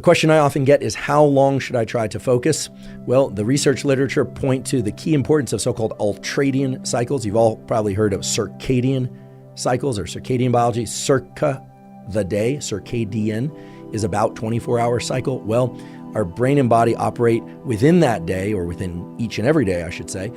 question I often get is, how long should I try to focus? Well, the research literature point to the key importance of so-called ultradian cycles. You've all probably heard of circadian cycles or circadian biology. Circa, the day, circadian is about 24-hour cycle. Well, our brain and body operate within that day, or within each and every day, I should say,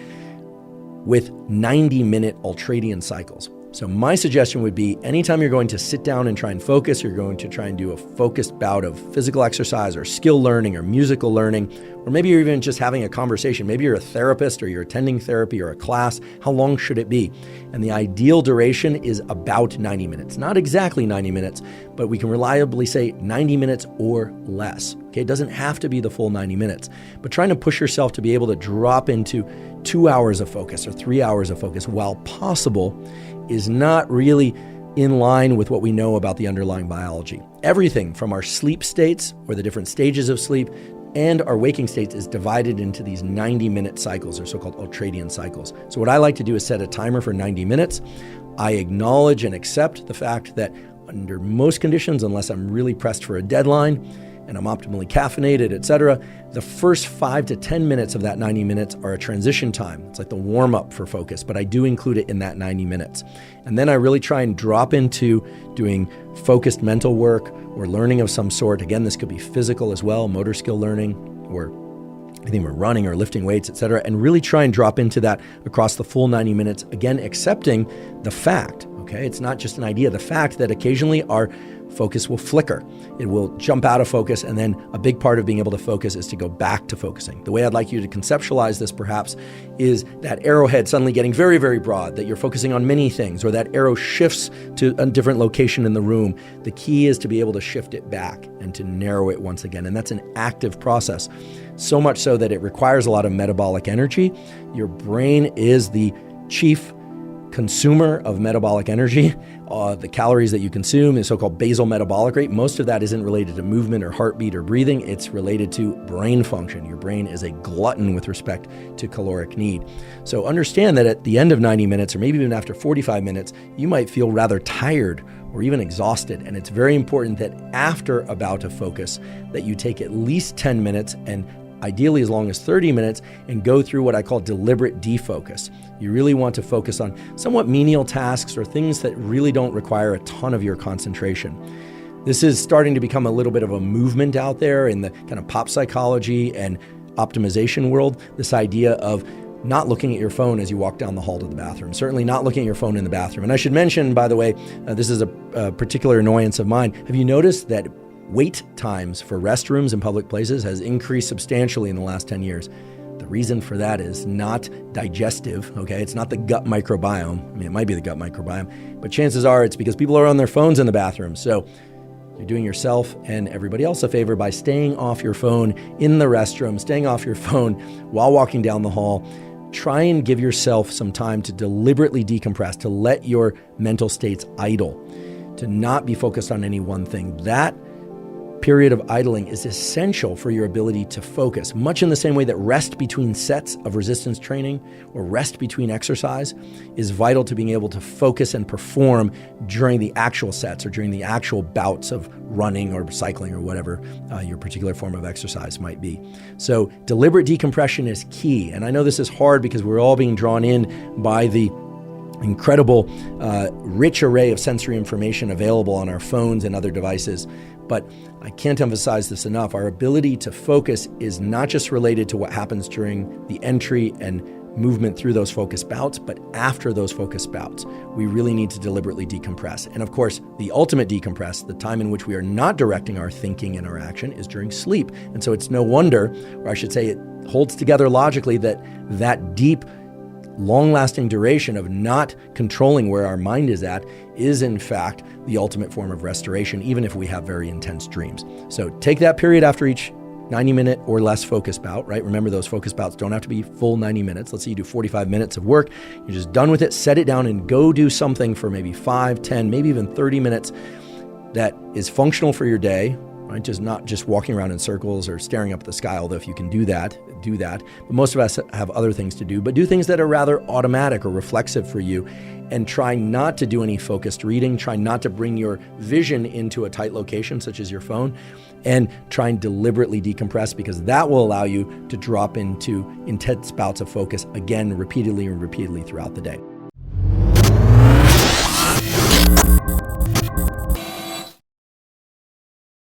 with 90-minute ultradian cycles. So my suggestion would be, anytime you're going to sit down and try and focus, you're going to try and do a focused bout of physical exercise or skill learning or musical learning, or maybe you're even just having a conversation. Maybe you're a therapist or you're attending therapy or a class. How long should it be? And the ideal duration is about 90 minutes. Not exactly 90 minutes, but we can reliably say 90 minutes or less. Okay, it doesn't have to be the full 90 minutes, but trying to push yourself to be able to drop into 2 hours of focus or 3 hours of focus while possible is not really in line with what we know about the underlying biology. Everything from our sleep states, or the different stages of sleep, and our waking states is divided into these 90-minute cycles, or so-called ultradian cycles. So what I like to do is set a timer for 90 minutes. I acknowledge and accept the fact that under most conditions, unless I'm really pressed for a deadline and I'm optimally caffeinated, etc., the first 5 to 10 minutes of that 90 minutes are a transition time. It's like the warm-up for focus, but I do include it in that 90 minutes. And then I really try and drop into doing focused mental work or learning of some sort. Again, this could be physical as well, motor skill learning, or anything we're running or lifting weights, etc., and really try and drop into that across the full 90 minutes. Again, accepting the fact, okay? It's not just an idea, the fact that occasionally our focus will flicker. It will jump out of focus, and then a big part of being able to focus is to go back to focusing. The way I'd like you to conceptualize this perhaps is that arrowhead suddenly getting very, very broad, that you're focusing on many things, or that arrow shifts to a different location in the room. The key is to be able to shift it back and to narrow it once again, and that's an active process. So much so that it requires a lot of metabolic energy. Your brain is the chief consumer of metabolic energy. The calories that you consume is so-called basal metabolic rate. Most of that isn't related to movement or heartbeat or breathing. It's related to brain function. Your brain is a glutton with respect to caloric need. So understand that at the end of 90 minutes, or maybe even after 45 minutes, you might feel rather tired or even exhausted. And it's very important that after a bout of focus, that you take at least 10 minutes, and ideally as long as 30 minutes, and go through what I call deliberate defocus. You really want to focus on somewhat menial tasks or things that really don't require a ton of your concentration. This is starting to become a little bit of a movement out there in the kind of pop psychology and optimization world, this idea of not looking at your phone as you walk down the hall to the bathroom, certainly not looking at your phone in the bathroom. And I should mention, by the way, this is a particular annoyance of mine. Have you noticed that wait times for restrooms in public places has increased substantially in the last 10 years? The reason for that is not digestive, okay? It's not the gut microbiome. I mean, it might be the gut microbiome, but chances are it's because people are on their phones in the bathroom. So you're doing yourself and everybody else a favor by staying off your phone in the restroom, staying off your phone while walking down the hall. Try and give yourself some time to deliberately decompress, to let your mental states idle, to not be focused on any one thing. That period of idling is essential for your ability to focus, much in the same way that rest between sets of resistance training or rest between exercise is vital to being able to focus and perform during the actual sets or during the actual bouts of running or cycling or whatever your particular form of exercise might be. So deliberate decompression is key. And I know this is hard because we're all being drawn in by the incredible, rich array of sensory information available on our phones and other devices. But I can't emphasize this enough. Our ability to focus is not just related to what happens during the entry and movement through those focus bouts, but after those focus bouts, we really need to deliberately decompress. And of course, the ultimate decompress, the time in which we are not directing our thinking and our action, is during sleep. And so it's no wonder, or I should say it holds together logically, that deep, long-lasting duration of not controlling where our mind is at is in fact the ultimate form of restoration, even if we have very intense dreams. So take that period after each 90-minute or less focus bout, right? Remember, those focus bouts don't have to be full 90 minutes. Let's say you do 45 minutes of work. You're just done with it. Set it down and go do something for maybe 5, 10, maybe even 30 minutes that is functional for your day, right? Just not just walking around in circles or staring up at the sky, although if you can do that, do that. But most of us have other things to do, but do things that are rather automatic or reflexive for you, and try not to do any focused reading. Try not to bring your vision into a tight location, such as your phone, and try and deliberately decompress, because that will allow you to drop into intense bouts of focus again, repeatedly and repeatedly throughout the day.